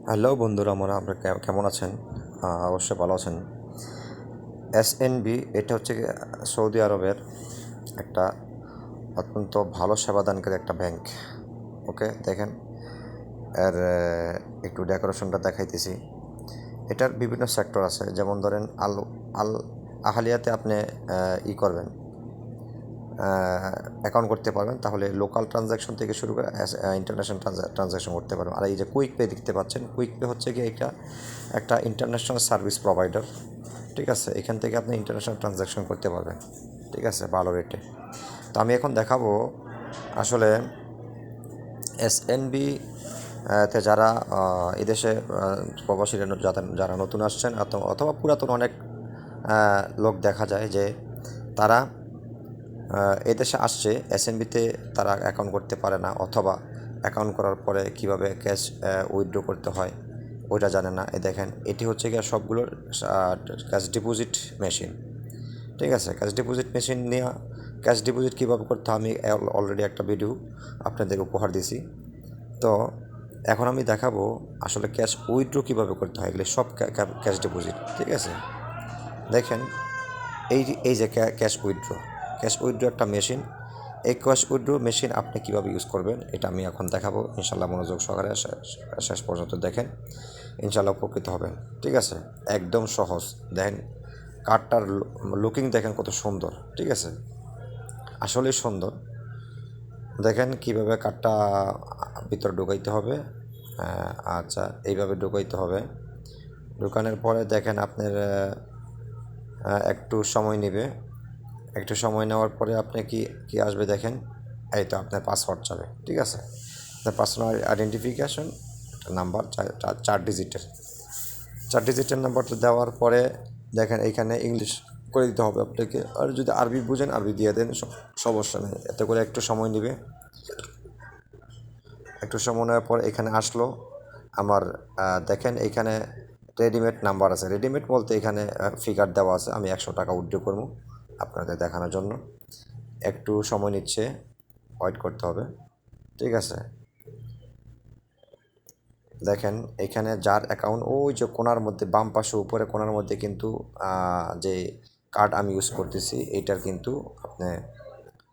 Hello বন্ধুরা, আপনারা কেমন আছেন? অবশ্যই ভালো আছেন। এসএনবি এটা হচ্ছে গিয়ে সৌদি আরবের একটা অত্যন্ত ভালো সেবাদানকারী একটা ব্যাংক। ওকে, দেখেন এর একটু ডেকোরেশনটা দেখাইতেছি। এটার বিভিন্ন সেক্টর আছে, যেমন ধরেন আল আল আহালিয়াতে আপনি করবেন, অ্যাকাউন্ট করতে পারবেন, তাহলে লোকাল ট্রানজ্যাকশন থেকে শুরু করে ইন্টারন্যাশনাল ট্রানজ্যাকশন করতে পারবেন। আর এই যে কুইক পে দেখতে পাচ্ছেন, কুইক পে হচ্ছে কি এটা একটা ইন্টারন্যাশনাল সার্ভিস প্রোভাইডার। ঠিক আছে, এখান থেকে আপনি ইন্টারন্যাশনাল ট্রানজ্যাকশন করতে পারবেন। ঠিক আছে, ভালো রেটে। তো আমি এখন দেখাবো আসলে এসএনবি তে যারা এদেশে প্রবাসীরা যারা নতুন আসছেন অথবা পুরাতন অনেক লোক দেখা যায় যে তারা এদেশে আসছে, এসএনবিতে তারা অ্যাকাউন্ট করতে পারে না, অথবা অ্যাকাউন্ট করার পরে কিভাবে ক্যাশ উইথড্র করতে হয় ওইটা জানে না। দেখেন, এটি হচ্ছে গিয়ে সবগুলোর ক্যাশ ডিপোজিট মেশিন। ঠিক আছে, ক্যাশ ডিপোজিট মেশিন নিয়ে ক্যাশ ডিপোজিট কীভাবে করতে হয় আমি অলরেডি একটা ভিডিও আপনাদের উপহার দিছি। তো এখন আমি দেখাবো আসলে ক্যাশ উইথড্র কীভাবে করতে হয়, এগুলো সব ক্যাশ ডিপোজিট। ঠিক আছে, দেখেন এই এই যে ক্যাশ উইথড্র একটা মেশিন। এই ক্যাশ উইথড্র মেশিন আপনি কীভাবে ইউজ করবেন এটা আমি এখন দেখাবো। ইনশাল্লাহ মনোযোগ সহকারে শেষ পর্যন্ত দেখেন, ইনশাল্লাহ উপকৃত হবেন। ঠিক আছে, একদম সহজ। দেখেন কার্ডটার লুকিং দেখেন কত সুন্দর। ঠিক আছে, আসলেই সুন্দর। দেখেন কিভাবে কার্ডটা ভিতরে ঢুকাইতে হবে। আচ্ছা, এইভাবে ঢুকাইতে হবে। ঢুকানোর পরে দেখেন আপনার একটু সময় নেবে। একটু সময় নেওয়ার পরে আপনি কি আসবে দেখেন, এই তো আপনার পাসওয়ার্ড যাবে। ঠিক আছে, আপনার পার্সোনাল আইডেন্টিফিকেশন নাম্বার 4 ডিজিটের নাম্বারটা দেওয়ার পরে দেখেন এইখানে ইংলিশ করে দিতে হবে আপনাকে, আর যদি আরবি বুঝেন আরবি দিয়ে দেন, সমস্যা নেই। এতে করে একটু সময় নেবে। একটু সময় নেওয়ার পর এখানে আসলো আমার, দেখেন এইখানে রেডিমেড নাম্বার আছে। রেডিমেড বলতে এখানে ফিগার দেওয়া আছে। আমি 100 টাকা উইথড্র করবো আপনাদের দেখানোর জন্য। একটু সময় নিচ্ছে, ওয়েট করতে হবে। ঠিক আছে, দেখেন এখানে যার অ্যাকাউন্ট ওই যে কোণার মধ্যে বাম পাশে উপরে কোণার মধ্যে কিন্তু যে কার্ড আমি ইউজ করতেছি এইটার কিন্তু আপনি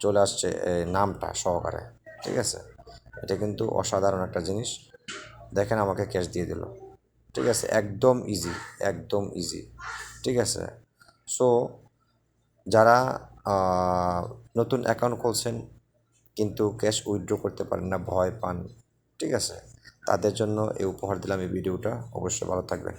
চলে আসছে নামটা সহকারে। ঠিক আছে, এটা কিন্তু অসাধারণ একটা জিনিস। দেখেন আমাকে ক্যাশ দিয়ে দিল। ঠিক আছে, একদম ইজি, একদম ইজি। ঠিক আছে, সো যারা নতুন অ্যাকাউন্ট খুলছেন কিন্তু ক্যাশ উইথড্র করতে পারেন না, ভয় পান, ঠিক আছে, তাদের জন্য এই উপহার দিলাম এই ভিডিওটা। অবশ্যই ভালো থাকবেন।